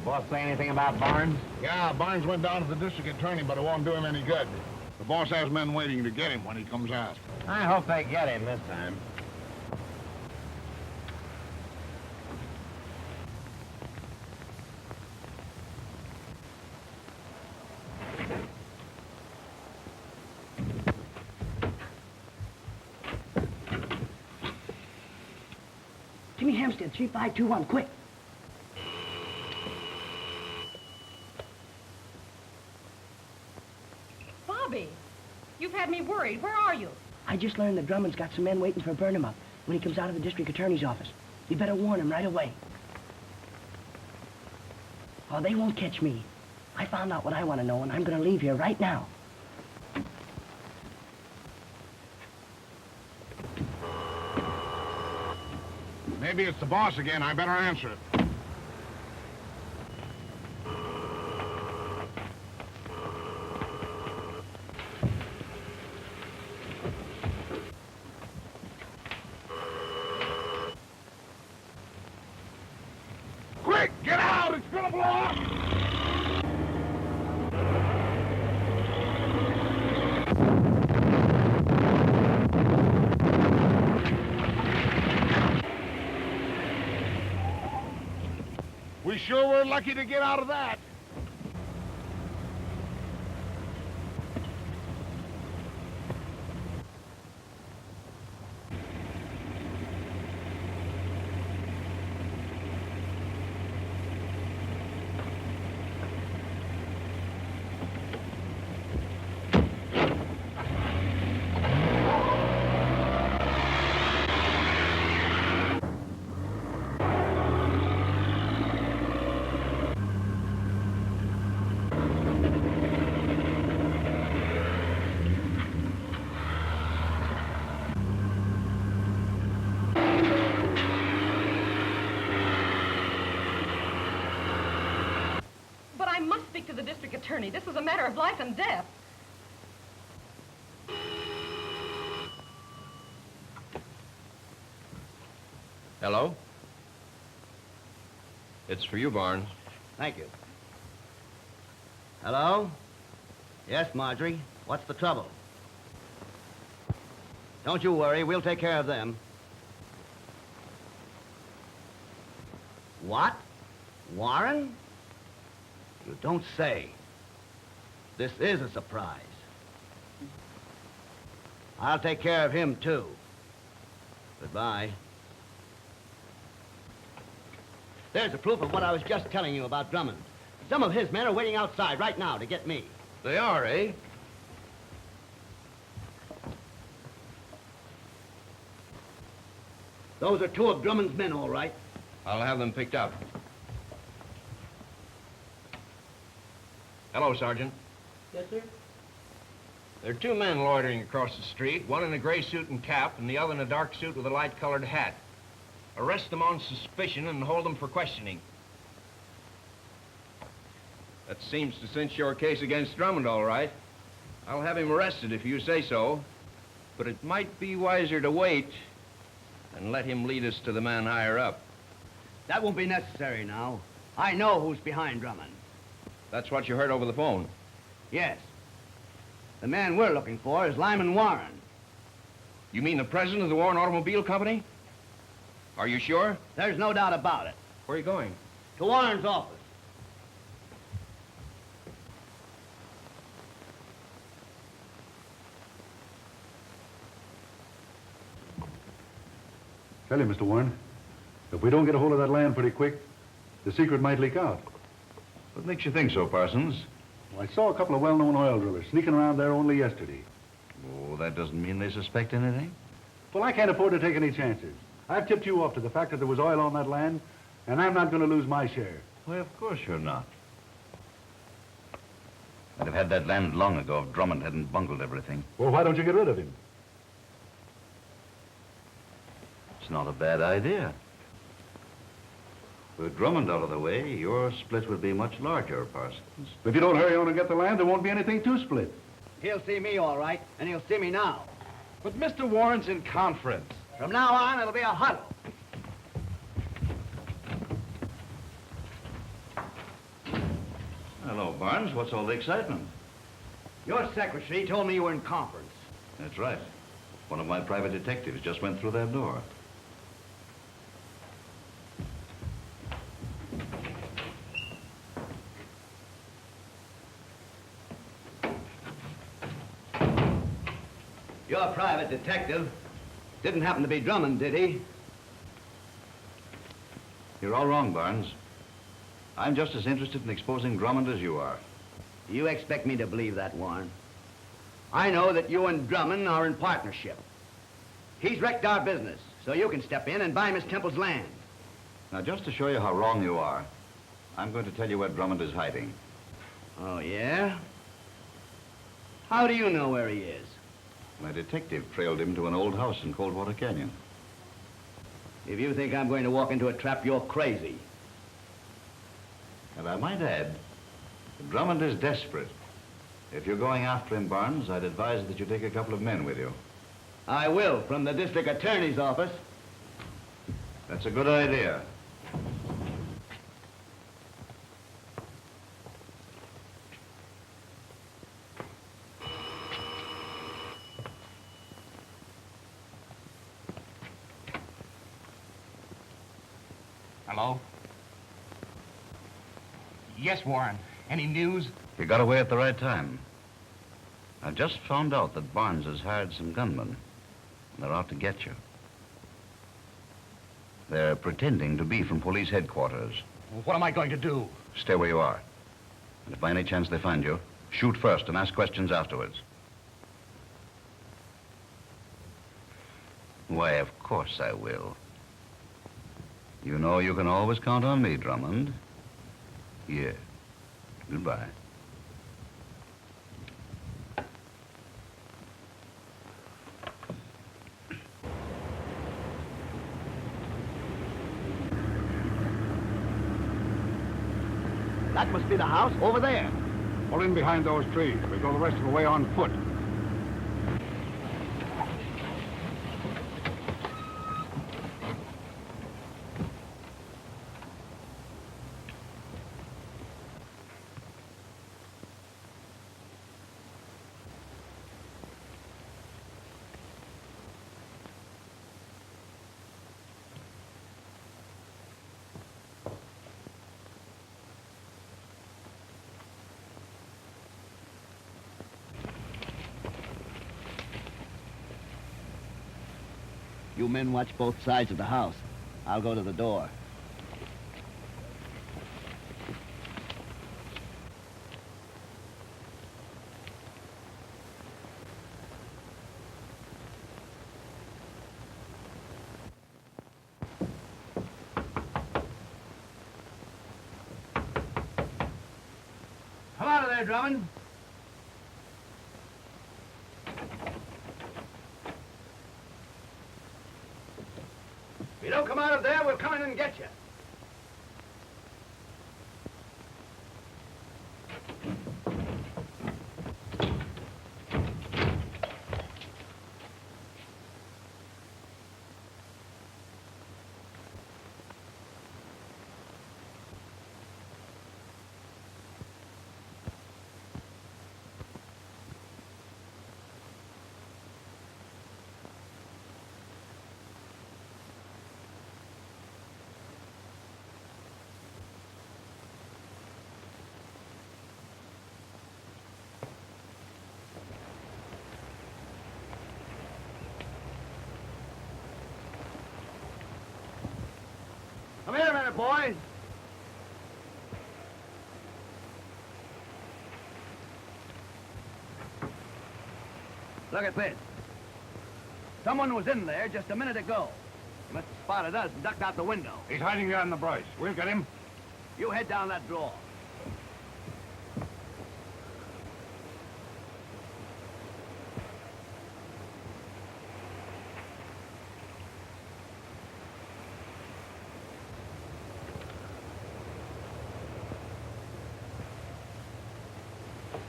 Boss say anything about Barnes? Yeah, Barnes went down to the district attorney, but it won't do him any good. The boss has men waiting to get him when he comes out. I hope they get him this time. Jimmy Hampstead, 3521, quick. Bobbie, you've had me worried. Where are you? I just learned that Drummond's got some men waiting for Burnham up when he comes out of the district attorney's office. You better warn him right away. Oh, they won't catch me. I found out what I want to know, and I'm going to leave here right now. Maybe it's the boss again. I better answer it. Quick, get out! It's gonna blow up! We sure were lucky to get out of that. To the district attorney. This is a matter of life and death. Hello? It's for you, Barnes. Thank you. Hello? Yes, Marjorie. What's the trouble? Don't you worry. We'll take care of them. What? Warren? You don't say. This is a surprise. I'll take care of him, too. Goodbye. There's a proof of what I was just telling you about Drummond. Some of his men are waiting outside right now to get me. They are, eh? Those are two of Drummond's men, all right. I'll have them picked up. Hello, Sergeant. Yes, sir? There are two men loitering across the street, one in a gray suit and cap, and the other in a dark suit with a light-colored hat. Arrest them on suspicion and hold them for questioning. That seems to cinch your case against Drummond, all right. I'll have him arrested if you say so, but it might be wiser to wait and let him lead us to the man higher up. That won't be necessary now. I know who's behind Drummond. That's what you heard over the phone. Yes. The man we're looking for is Lyman Warren. You mean the president of the Warren Automobile Company? Are you sure? There's no doubt about it. Where are you going? To Warren's office. Tell you, Mr. Warren, if we don't get a hold of that land pretty quick, the secret might leak out. What makes you think so, Parsons? Well, I saw a couple of well-known oil drillers sneaking around there only yesterday. Oh, that doesn't mean they suspect anything? Well, I can't afford to take any chances. I've tipped you off to the fact that there was oil on that land, and I'm not going to lose my share. Why, of course you're not. I'd have had that land long ago if Drummond hadn't bungled everything. Well, why don't you get rid of him? It's not a bad idea. With Drummond out of the way, your split would be much larger, Parsons. If you don't hurry on and get the land, there won't be anything to split. He'll see me all right, and he'll see me now. But Mr. Warren's in conference. From now on, it'll be a huddle. Hello, Barnes. What's all the excitement? Your secretary told me you were in conference. That's right. One of my private detectives just went through that door. Your private detective didn't happen to be Drummond, did he? You're all wrong, Barnes. I'm just as interested in exposing Drummond as you are. You expect me to believe that, Warren? I know that you and Drummond are in partnership. He's wrecked our business, so you can step in and buy Miss Temple's land. Now, just to show you how wrong you are, I'm going to tell you where Drummond is hiding. Oh, yeah? How do you know where he is? My detective trailed him to an old house in Coldwater Canyon. If you think I'm going to walk into a trap, you're crazy. And I might add, Drummond is desperate. If you're going after him, Barnes, I'd advise that you take a couple of men with you. I will, from the district attorney's office. That's a good idea. Hello? Yes, Warren. Any news? You got away at the right time. I just found out that Barnes has hired some gunmen. They're out to get you. They're pretending to be from police headquarters. What am I going to do? Stay where you are. And if by any chance they find you, shoot first and ask questions afterwards. Why, of course I will. You know you can always count on me, Drummond. Yes. Goodbye. That must be the house over there. Pull in behind those trees. We go the rest of the way on foot. You men watch both sides of the house. I'll go to the door. Come out of there, Drummond. If you don't come out of there, we'll come in and get you. Come here a minute, boys. Look at this. Someone was in there just a minute ago. He must have spotted us and ducked out the window. He's hiding there in the brush. We'll get him. You head down that drawer.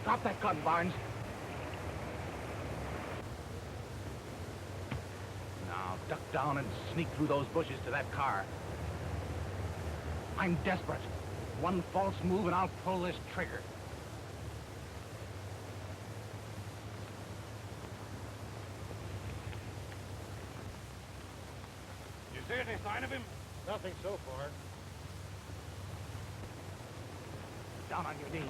Drop that gun, Barnes. Now, duck down and sneak through those bushes to that car. I'm desperate. One false move and I'll pull this trigger. see any sign of him? Nothing so far. Down on your knees.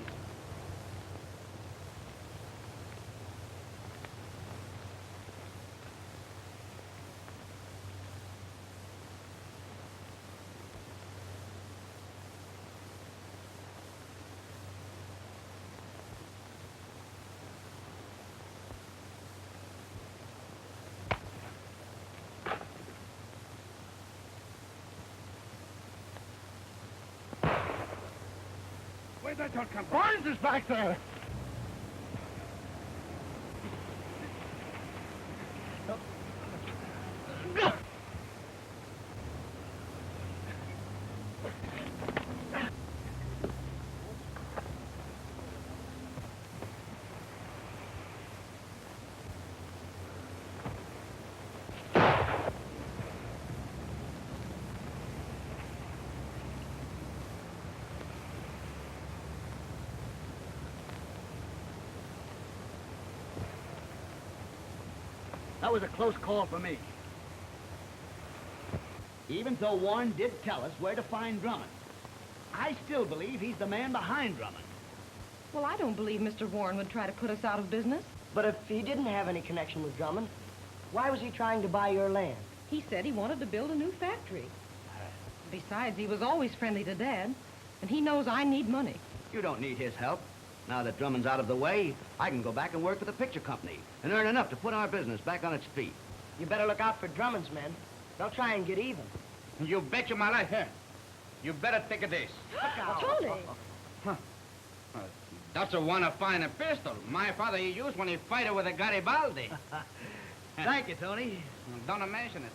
Where'd that gun come from? Barnes is back there. That was a close call for me. Even though Warren did tell us where to find Drummond, I still believe he's the man behind Drummond. Well, I don't believe Mr. Warren would try to put us out of business. But if he didn't have any connection with Drummond, why was he trying to buy your land? He said he wanted to build a new factory. Besides, he was always friendly to Dad, and he knows I need money. You don't need his help. Now that Drummond's out of the way, I can go back and work for the picture company and earn enough to put our business back on its feet. You better look out for Drummond's men. They'll try and get even. You bet you my life. Here. You better take a this. Tony! That's a one of fine a pistol. My father he used when he fighted with a Garibaldi. Thank you, Tony. Don't mention it.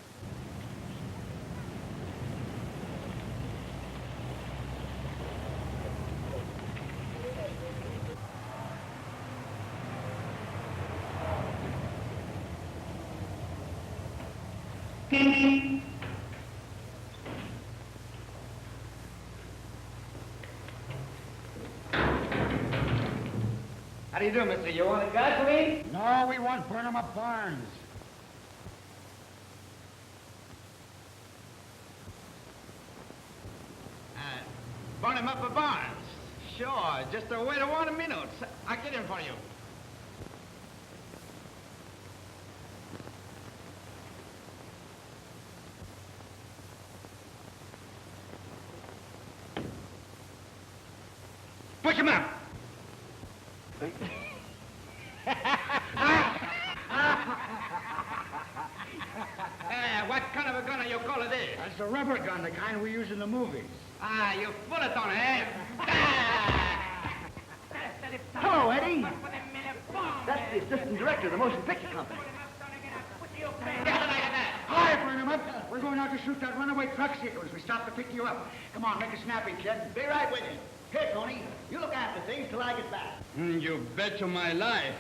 How do you do, mister? You want a gasoline? No, we want Burnham up Barnes. Burn him up a Barnes. Sure, just wait 1 minute. I'll get him for you. Push him up. What kind of a gun are you calling this? That's a rubber gun, the kind we use in the movies. Ah, you full it on, eh? Hello, Eddie. That's the assistant director of the motion picture company. Hi, Burnham up. We're going out to shoot that runaway truck sequence. We stopped to pick you up. Come on, make it snappy, kid. Be right with you. Here, Tony, you look after things till I get back. You bet you my life.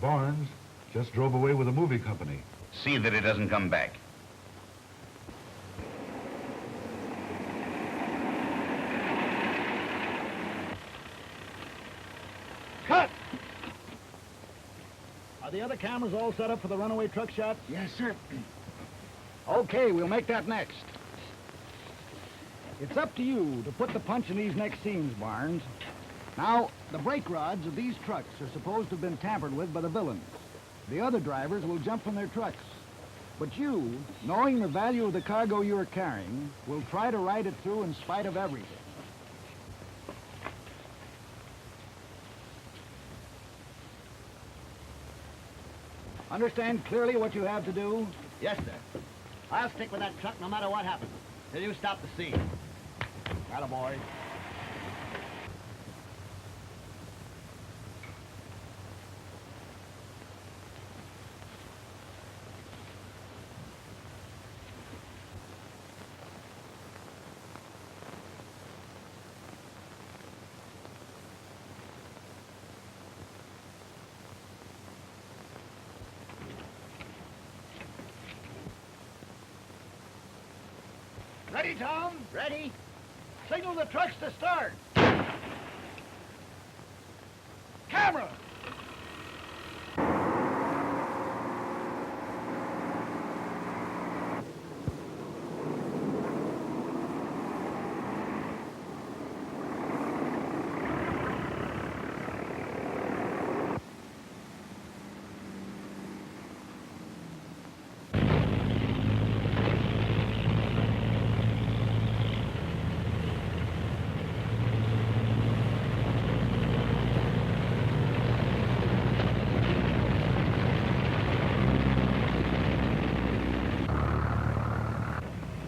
Barnes just drove away with a movie company. See that he doesn't come back. Cut! Are the other cameras all set up for the runaway truck shots? Yes, sir. Okay, we'll make that next. It's up to you to put the punch in these next scenes, Barnes. Now, the brake rods of these trucks are supposed to have been tampered with by the villains. The other drivers will jump from their trucks. But you, knowing the value of the cargo you are carrying, will try to ride it through in spite of everything. Understand clearly what you have to do? Yes, sir. I'll stick with that truck no matter what happens, till you stop the scene. Attaboy. Ready, Tom? Ready? Signal the trucks to start. Camera!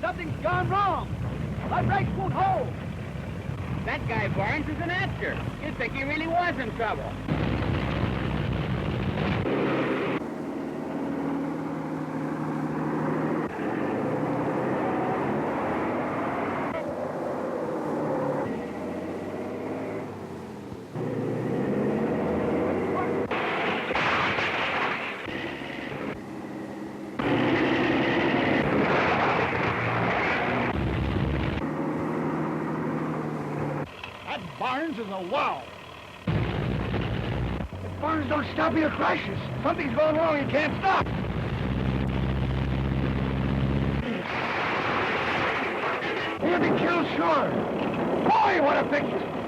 Something's gone wrong. My brakes won't hold. That guy Barnes is an actor. You'd think he really was in trouble. Barnes is a wow. If Barnes don't stop, he'll crash us. Something's going wrong. He can't stop. He'll be killed sure. Boy, what a picture.